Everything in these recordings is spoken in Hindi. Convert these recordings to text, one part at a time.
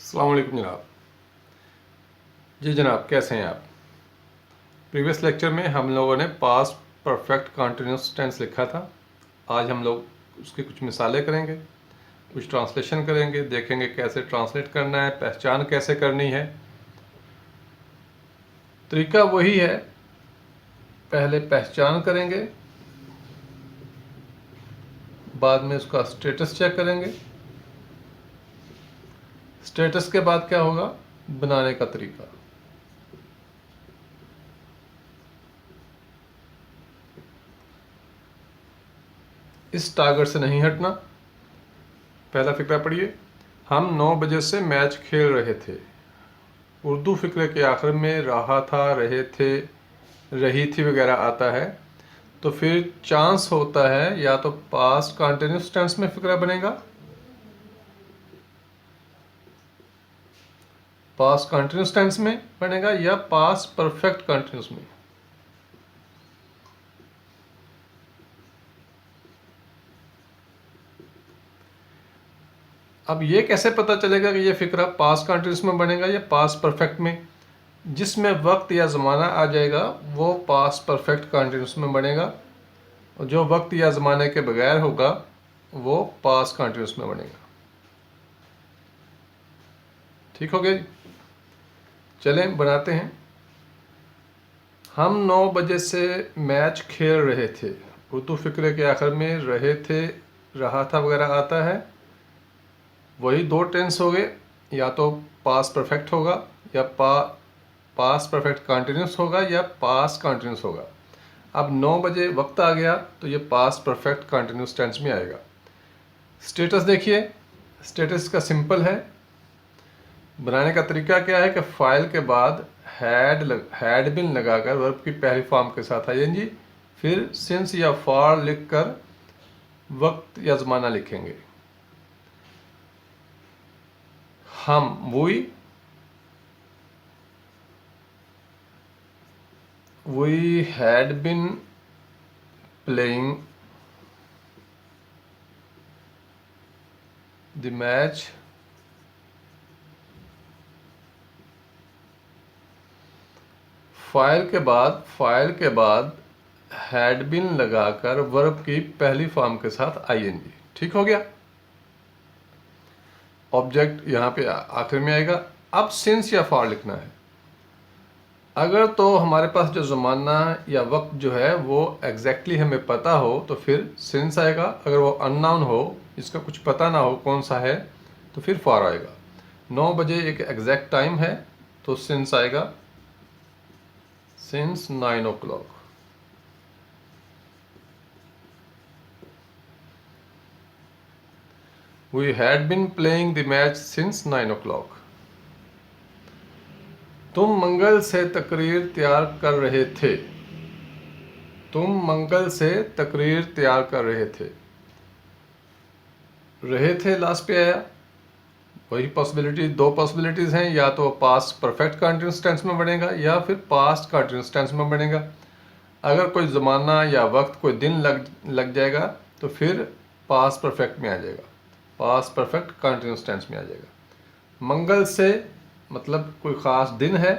अस्सलाम वालेकुम जनाब। जी जनाब, कैसे हैं आप? प्रीवियस लेक्चर में हम लोगों ने पास्ट परफेक्ट कंटिन्यूस टेंस लिखा था। आज हम लोग उसकी कुछ मिसालें करेंगे, कुछ ट्रांसलेशन करेंगे, देखेंगे कैसे ट्रांसलेट करना है, पहचान कैसे करनी है। तरीका वही है, पहले पहचान करेंगे, बाद में उसका स्टेटस चेक करेंगे। स्टेटस के बाद क्या होगा, बनाने का तरीका। इस टारगेट से नहीं हटना। पहला फिक्रा पढ़िए। हम 9 बजे से मैच खेल रहे थे। उर्दू फिक्रे के आखिर में रहा था, रहे थे, रही थी वगैरह आता है, तो फिर चांस होता है या तो पास्ट कंटिन्यूस टेंस में फिक्रा बनेगा, पास्ट कंटिन्यूस टेंस में बनेगा, या पास्ट परफेक्ट कंटिन्यूस में। अब ये कैसे पता चलेगा कि ये फिक्रा पास्ट कंटिन्यूस में बनेगा या पास्ट परफेक्ट में? जिसमें वक्त या ज़माना आ जाएगा वो पास्ट परफेक्ट कंटिन्यूस में बनेगा, और जो वक्त या ज़माने के बगैर होगा वो पास्ट कंटिन्यूस में बनेगा। ठीक हो गया जी? चलें बनाते हैं। हम 9 बजे से मैच खेल रहे थे। उर्दू फिक्रे के आखिर में रहे थे, रहा था वगैरह आता है, वही दो टेंस हो गए, या तो पास्ट परफेक्ट होगा या पास्ट परफेक्ट कंटिन्यूस होगा या पास्ट कंटिन्यूस होगा। अब 9 बजे वक्त आ गया तो ये पास्ट परफेक्ट कंटिन्यूस टेंस में आएगा। स्टेटस देखिए, स्टेटस का सिंपल है। बनाने का तरीका क्या है कि फाइल के बाद हैड बिन लगाकर वर्ब की पहली फॉर्म के साथ आएंगी, फिर सिंस या फॉर लिखकर वक्त या ज़माना लिखेंगे। हम we had been playing the match file के बाद हैड बिन लगाकर वर्ब की पहली फॉर्म के साथ आईएनजी। ठीक हो गया। ऑब्जेक्ट यहाँ पे आखिर में आएगा। अब सिंस या फॉर लिखना है। अगर तो हमारे पास जो ज़माना या वक्त जो है वो एग्जैक्टली हमें पता हो तो फिर सिंस आएगा। अगर वो अननोन हो, इसका कुछ पता ना हो कौन सा है, तो फिर फॉर आएगा। 9 बजे एक एग्जैक्ट टाइम है तो सिंस आएगा, since 9 o'clock। We had been playing the match since 9 o'clock। तुम मंगल से तकरीर तैयार कर रहे थे। तुम मंगल से तकरीर तैयार कर रहे थे। रहे थे लास्ट पे आया। वही पॉसिबिलिटी, दो पॉसिबिलिटीज़ हैं, या तो पास्ट परफेक्ट कंटिन्यूस टेंस में बनेगा या फिर पास्ट कंटिन्यूस टेंस में बनेगा। अगर कोई ज़माना या वक्त, कोई दिन लग जाएगा तो फिर पास्ट परफेक्ट में आ जाएगा, पास्ट परफेक्ट कंटिन्यूस टेंस में आ जाएगा। मंगल से मतलब कोई ख़ास दिन है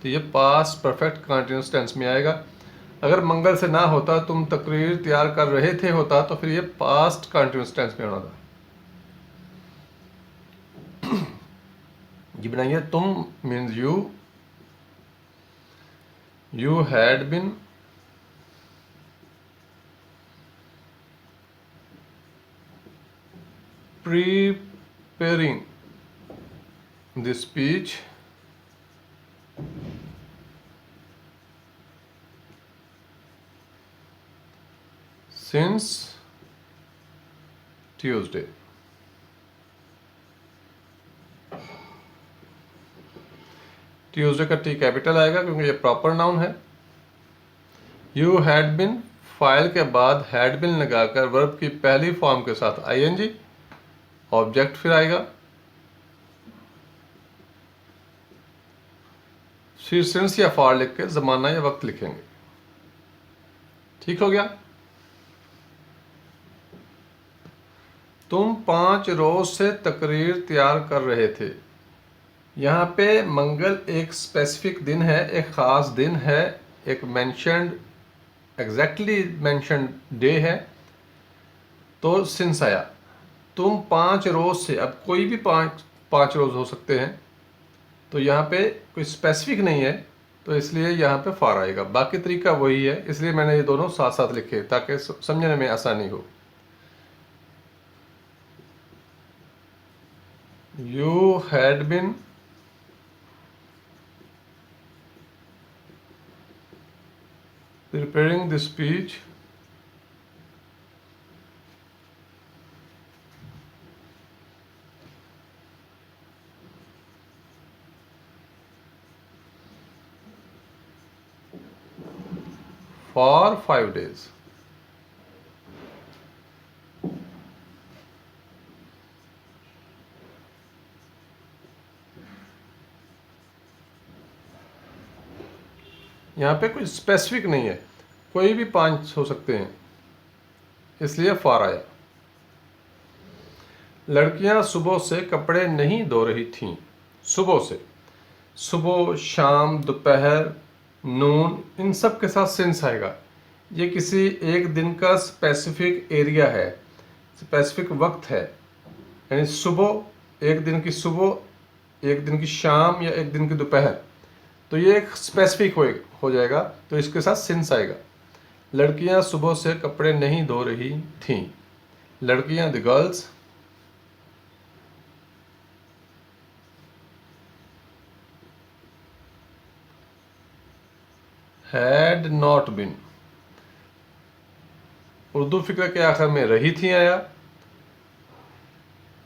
तो ये पास्ट परफेक्ट कंटिन्यूस टेंस में आएगा। अगर मंगल से ना होता, तुम तकरीर तैयार कर रहे थे होता, तो फिर ये पास्ट कंटिन्यूस टेंस में होना था। जी बनाइए। तुम means you had been preparing the speech since Tuesday। Tuesday का टी कैपिटल आएगा क्योंकि ये प्रॉपर नाउन है। यू हैड बिन, फाइल के बाद हैड बिन लगाकर वर्ब की पहली फॉर्म के साथ आईएनजी, ऑब्जेक्ट फिर आएगा। सिंस या फॉर लिख के जमाना या वक्त लिखेंगे। ठीक हो गया। तुम 5 रोज से तकरीर तैयार कर रहे थे। यहाँ पे मंगल एक स्पेसिफिक दिन है, एक ख़ास दिन है, एक मेंशन्ड, एग्जैक्टली मेंशन्ड डे है, तो सिंस आया। तुम 5 रोज से, अब कोई भी पाँच रोज हो सकते हैं, तो यहाँ पे कोई स्पेसिफिक नहीं है, तो इसलिए यहाँ पे फार आएगा। बाकी तरीका वही है, इसलिए मैंने ये दोनों साथ साथ लिखे ताकि समझने में आसानी हो। You had been preparing the speech for 5 days. यहाँ पे कोई स्पेसिफिक नहीं है, कोई भी 5 हो सकते हैं, इसलिए फार आया। लड़कियां सुबह से कपड़े नहीं धो रही थीं। सुबह से, सुबह, शाम, दोपहर, नून, इन सब के साथ सिंस आएगा। ये किसी एक दिन का स्पेसिफिक एरिया है, स्पेसिफिक वक्त है, यानी सुबह, एक दिन की सुबह, एक दिन की शाम या एक दिन की दोपहर, तो ये एक स्पेसिफिक हो जाएगा, तो इसके साथ सिंस आएगा। लड़कियां सुबह से कपड़े नहीं धो रही थीं। लड़कियां, the girls, had not been, Urdu फिक्र के आखिर में रही थी आया।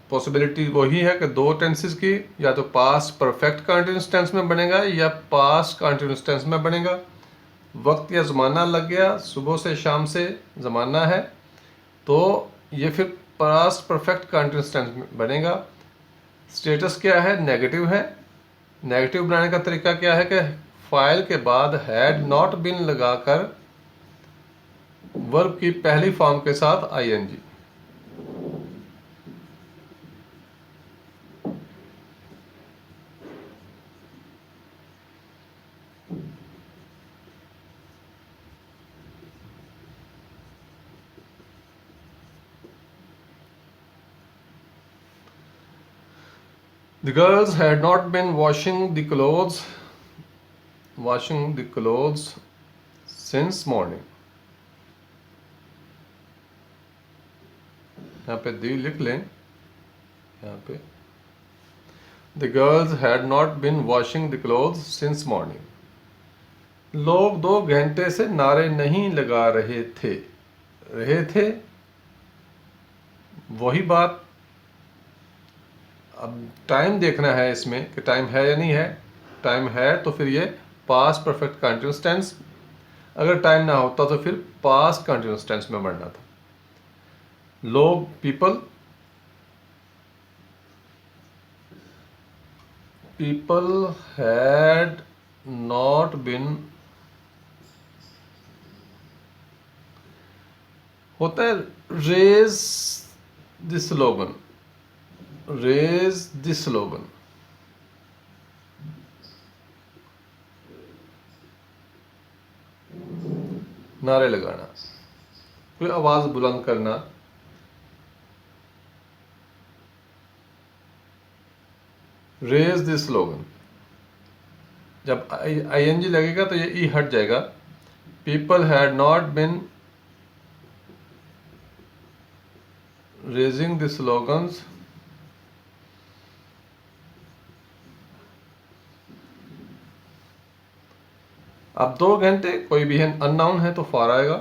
पॉसिबिलिटी वही है कि दो टेंसेस की, या तो पास्ट परफेक्ट कंटीन्यूअस टेंस में बनेगा या पास्ट कंटीन्यूअस टेंस में बनेगा। वक्त या ज़माना लग गया, सुबह से शाम से ज़माना है, तो ये फिर पास्ट परफेक्ट कंटीन्यूअस टेंस में बनेगा। स्टेटस क्या है? नेगेटिव है। नेगेटिव बनाने का तरीका क्या है कि फाइल के बाद हैड नॉट बिन लगाकर वर्ब की पहली फॉर्म के साथ ING. The girls had not been washing the clothes since morning. यहाँ पे दी लिख लें, यहाँ पे The girls had not been washing the clothes since morning. लोग 2 घंटे से नारे नहीं लगा रहे थे, वही बात। अब टाइम देखना है इसमें कि टाइम है या नहीं है। टाइम है तो फिर ये पास्ट परफेक्ट कंटीन्यूअस टेंस, अगर टाइम ना होता तो फिर पास्ट कंटीन्यूअस टेंस में बढ़ना था। लोग, people had not been, होता है raise the slogan, नारे लगाना, कोई आवाज बुलंद करना। रेज द स्लोगन, जब आईएनजी लगेगा तो ये ई हट जाएगा। People had not been raising the slogans अब 2 घंटे, कोई भी है अननाउन है तो फार आएगा।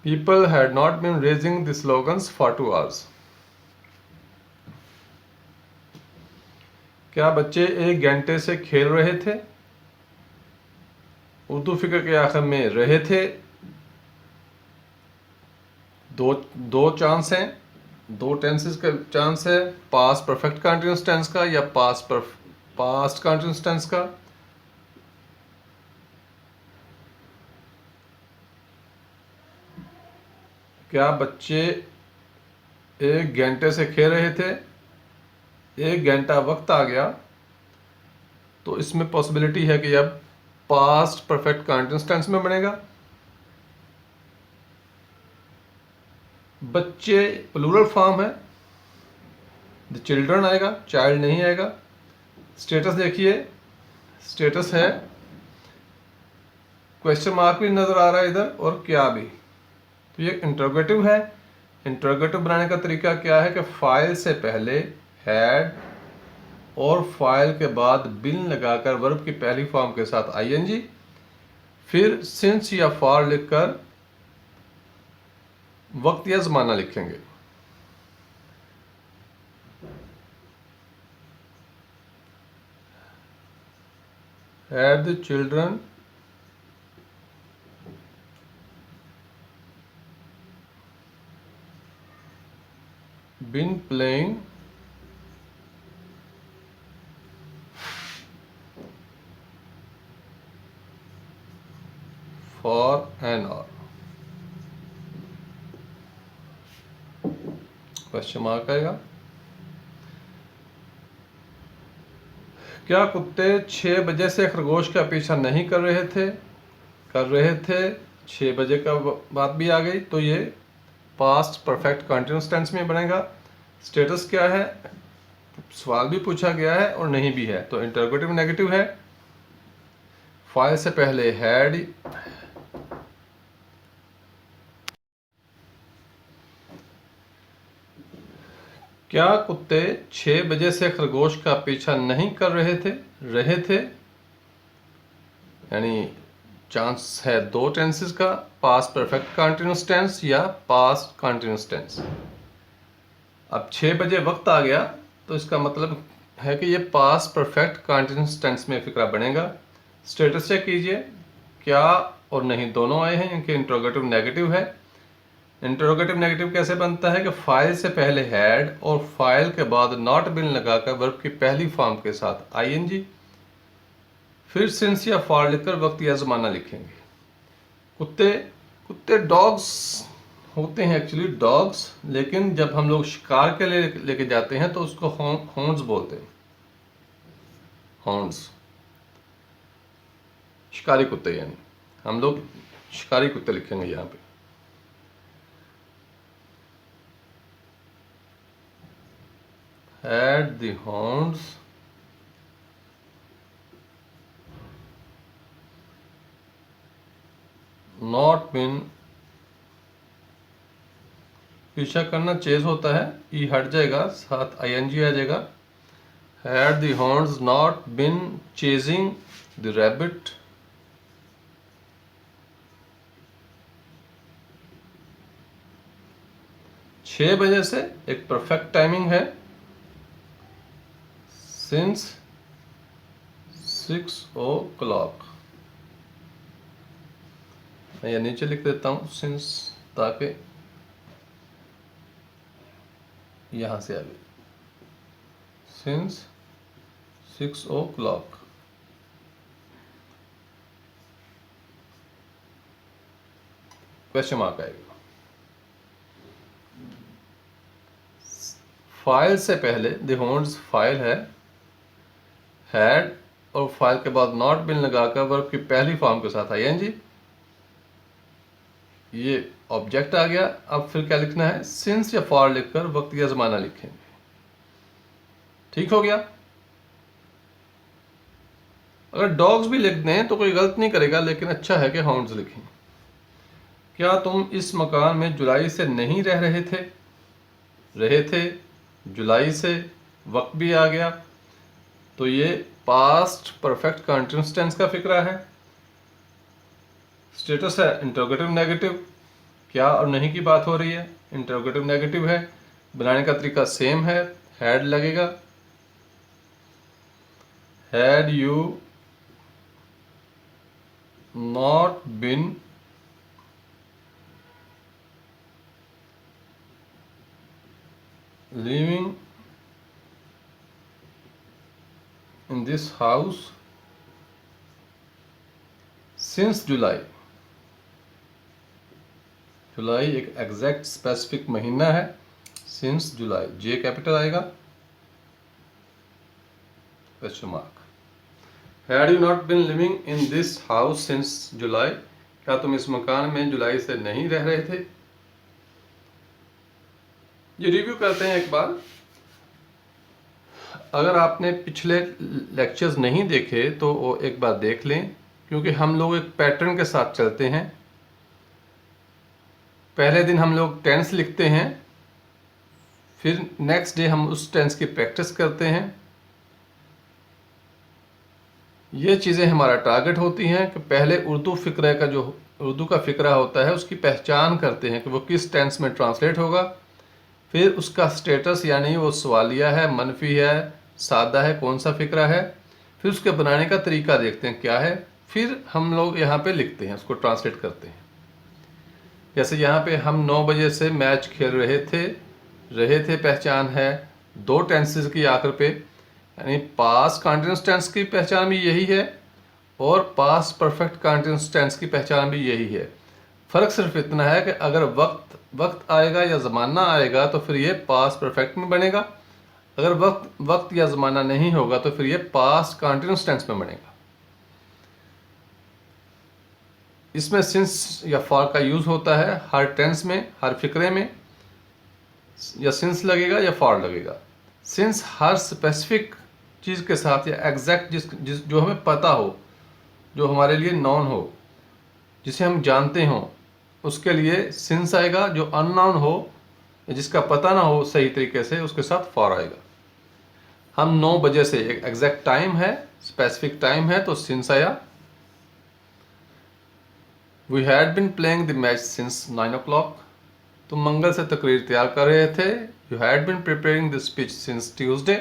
People had not been raising the slogans for 2 hours. क्या बच्चे 1 घंटे से खेल रहे थे? उर्दू फिक्र के आखिर में रहे थे, दो चांस हैं, दो टेंसेस का चांस है, पास्ट परफेक्ट कंटीन्यूअस टेंस का या पास्ट कंटीन्यूअस टेंस का। क्या बच्चे 1 घंटे से खेल रहे थे? 1 घंटा वक्त आ गया, तो इसमें पॉसिबिलिटी है कि अब पास्ट परफेक्ट कंटीन्यूअस टेंस में बनेगा। बच्चे प्लूरल फॉर्म है, द चिल्ड्रन आएगा, चाइल्ड नहीं आएगा। स्टेटस देखिए, स्टेटस है, क्वेश्चन मार्क भी नजर आ रहा है इधर और क्या भी, तो ये इंटरोगेटिव है। इंटरोगेटिव बनाने का तरीका क्या है कि फाइल से पहले हैड और फाइल के बाद बिन लगाकर वर्ब की पहली फॉर्म के साथ आईएनजी, फिर सिंस या फॉर लिखकर वक्त या जमाना लिखेंगे। Had the children been playing for an hour? Question mark आएगा। क्या कुत्ते 6 बजे से खरगोश का पीछा नहीं कर रहे थे? कर रहे थे, 6 बजे का बात भी आ गई, तो ये पास्ट परफेक्ट कंटीन्यूअस टेंस में बनेगा। स्टेटस क्या है? सवाल भी पूछा गया है और नहीं भी है, तो इंटरोगेटिव नेगेटिव है। फाइल से पहले हैड, क्या कुत्ते 6 बजे से खरगोश का पीछा नहीं कर रहे थे? रहे थे, यानी चांस है दो टेंसेस का, पास्ट परफेक्ट कंटीन्यूअस टेंस या पास्ट कंटीन्यूअस टेंस। अब 6 बजे वक्त आ गया, तो इसका मतलब है कि ये पास्ट परफेक्ट कंटीन्यूअस टेंस में फिक्रा बनेगा। स्टेटस चेक कीजिए, क्या और नहीं दोनों आए हैं, इनके इंटरोगेटिव नेगेटिव है। इंटरोगेटिव नेगेटिव कैसे बनता है कि फाइल से पहले हैड और फाइल के बाद नॉट बिन लगाकर वर्ब की पहली फॉर्म के साथ आईएनजी, फिर सिंस या फॉर लिखकर वक्त या जमाना लिखेंगे। कुत्ते डॉग्स होते हैं, एक्चुअली डॉग्स, लेकिन जब हम लोग शिकार के लिए लेके जाते हैं तो उसको हॉर्न्स बोलते हैं, हॉर्न्स, शिकारी कुत्ते, यानी हम लोग शिकारी कुत्ते लिखेंगे यहाँ पे। Had the hounds not been, पीछा करना चेज होता है, ई हट जाएगा, साथ आईएनजी आ जाएगा। Had the hounds not been chasing the rabbit, छः बजे से एक परफेक्ट टाइमिंग है, सिंस 6 o'clock। मैं ये नीचे लिख देता हूँ सिंस, ताकि यहां से आगे, सिंस 6 o'clock। क्वेश्चन मार्क आएगा। फाइल से पहले द होन्स फाइल है, हैड और फाइल के बाद नॉट बिन लगाकर वर्ब की पहली फॉर्म के साथ आईएनजी, ये ऑब्जेक्ट आ गया। अब फिर क्या लिखना है? सिंस या फॉर लिखकर वक्त या जमाना लिखेंगे। ठीक हो गया। अगर डॉग्स भी लिख दें तो कोई गलत नहीं करेगा, लेकिन अच्छा है कि हाउंड्स लिखें। क्या तुम इस मकान में जुलाई से नहीं रह रहे थे? रहे थे, जुलाई से, वक्त भी आ गया, तो ये पास्ट परफेक्ट कंटीन्यूअस टेंस का फिक्रा है। स्टेटस है इंटरोगेटिव नेगेटिव, क्या और नहीं की बात हो रही है, इंटरोगेटिव नेगेटिव है, बनाने का तरीका सेम है, हैड लगेगा। Had you not been living in this house since July. जुलाई एक एग्जैक्ट स्पेसिफिक महीना है, सिंस जुलाई, जे कैपिटल आएगा, question mark. Had you not been living in this house since July, क्या तुम इस मकान में जुलाई से नहीं रह रहे थे। ये रिव्यू करते हैं एक बार। अगर आपने पिछले लेक्चर्स नहीं देखे तो वो एक बार देख लें, क्योंकि हम लोग एक पैटर्न के साथ चलते हैं। पहले दिन हम लोग टेंस लिखते हैं, फिर नेक्स्ट डे हम उस टेंस की प्रैक्टिस करते हैं। ये चीज़ें हमारा टारगेट होती हैं कि पहले उर्दू फ़िक्रा का जो उर्दू का फ़िक्रा होता है उसकी पहचान करते हैं कि वो किस टेंस में ट्रांसलेट होगा, फिर उसका स्टेटस यानी वो सवालिया है, मनफी है, सादा है, कौन सा फ़िक्रा है, फिर उसके बनाने का तरीका देखते हैं क्या है, फिर हम लोग यहाँ पे लिखते हैं, उसको ट्रांसलेट करते हैं। जैसे यहाँ पे हम 9 बजे से मैच खेल रहे थे पहचान है दो टेंसेस की आखिर पे, यानी पास कंटीन्यूअस टेंस की पहचान भी यही है और पास परफेक्ट कंटीन्यूअस टेंस की पहचान भी यही है। फ़र्क सिर्फ इतना है कि अगर वक्त आएगा या ज़माना आएगा तो फिर ये पास परफेक्ट में बनेगा, अगर वक्त या ज़माना नहीं होगा तो फिर ये पास कंटीन्यूअस टेंस में बनेगा। इसमें सिंस या फॉर का यूज़ होता है हर टेंस में, हर फिक्रे में या सिंस लगेगा या फॉर लगेगा। सिंस हर स्पेसिफिक चीज़ के साथ या एग्जैक्ट जिस जो हमें पता हो, जो हमारे लिए नॉन हो, जिसे हम जानते हों, उसके लिए सिंस आएगा। जो अननोन हो, जिसका पता ना हो सही तरीके से, उसके साथ फॉर आएगा। हम 9 बजे से, एक एग्जैक्ट टाइम है, स्पेसिफिक टाइम है, तो सिंस आया। We had been playing the match since 9 o'clock, तुम मंगल से तकरीर तैयार कर रहे थे। You had been preparing the speech since Tuesday,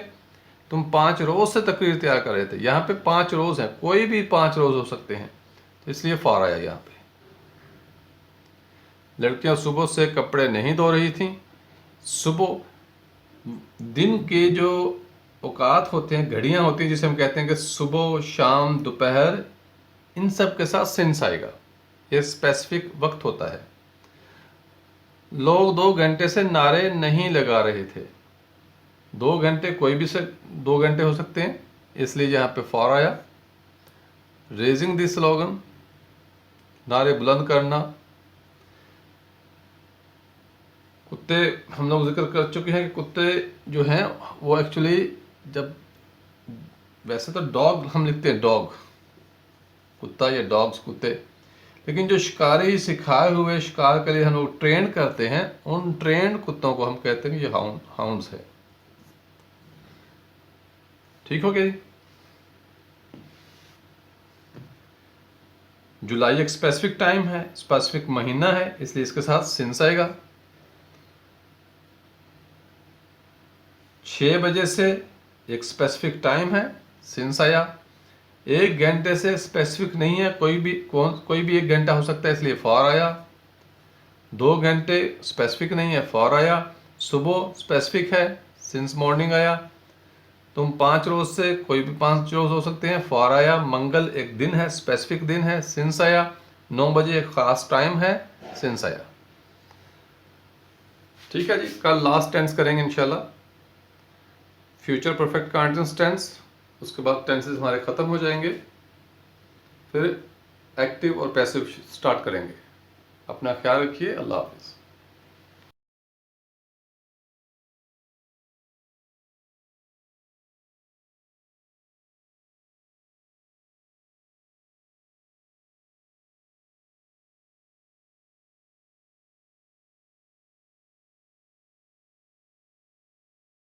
तुम 5 रोज़ से तकरीर तैयार कर रहे थे। यहाँ पे 5 रोज़ हैं, कोई भी 5 रोज़ हो सकते हैं, तो इसलिए फॉर आया यहाँ पे। लड़कियां सुबह से कपड़े नहीं धो रही थीं। सुबह दिन के जो औकात होते हैं, घड़ियाँ होती हैं, जिसे हम कहते हैं कि सुबह, शाम, दोपहर, इन सब के साथ सिंस आएगा। ये स्पेसिफिक वक्त होता है। लोग 2 घंटे से नारे नहीं लगा रहे थे। 2 घंटे कोई भी 2 घंटे हो सकते हैं, इसलिए यहाँ पे फॉर आया। रेजिंग द स्लोगन, नारे बुलंद करना। कुत्ते हम लोग जिक्र कर चुके हैं कि कुत्ते जो हैं वो एक्चुअली, जब वैसे तो डॉग हम लिखते हैं, डॉग कुत्ता या डॉग्स कुत्ते, लेकिन जो शिकारी सिखाए हुए शिकार के लिए हम लोग ट्रेन करते हैं, उन ट्रेंड कुत्तों को हम कहते हैं कि ये हाउंड्स है। ठीक हो गया। जुलाई एक स्पेसिफिक टाइम है, स्पेसिफिक महीना है, इसलिए इसके साथ सिंस आएगा। 6 बजे से एक स्पेसिफिक टाइम है, सिंस आया। 1 घंटे से स्पेसिफिक नहीं है, कोई भी 1 घंटा हो सकता है, इसलिए फॉर आया। 2 घंटे स्पेसिफिक नहीं है, फॉर आया। सुबह स्पेसिफिक है, सिंस मॉर्निंग आया। तुम 5 रोज से, कोई भी 5 रोज हो सकते हैं, फॉर आया। मंगल एक दिन है, स्पेसिफिक दिन है, सिंस आया। 9 बजे एक खास टाइम है, सिंस आया। ठीक है जी, कल लास्ट टेंस करेंगे इंशाल्लाह, फ्यूचर परफेक्ट कंटीन्यूअस टेंस। उसके बाद टेंसेस हमारे ख़त्म हो जाएंगे, फिर एक्टिव और पैसिव स्टार्ट करेंगे। अपना ख्याल रखिए। अल्लाह हाफिज़।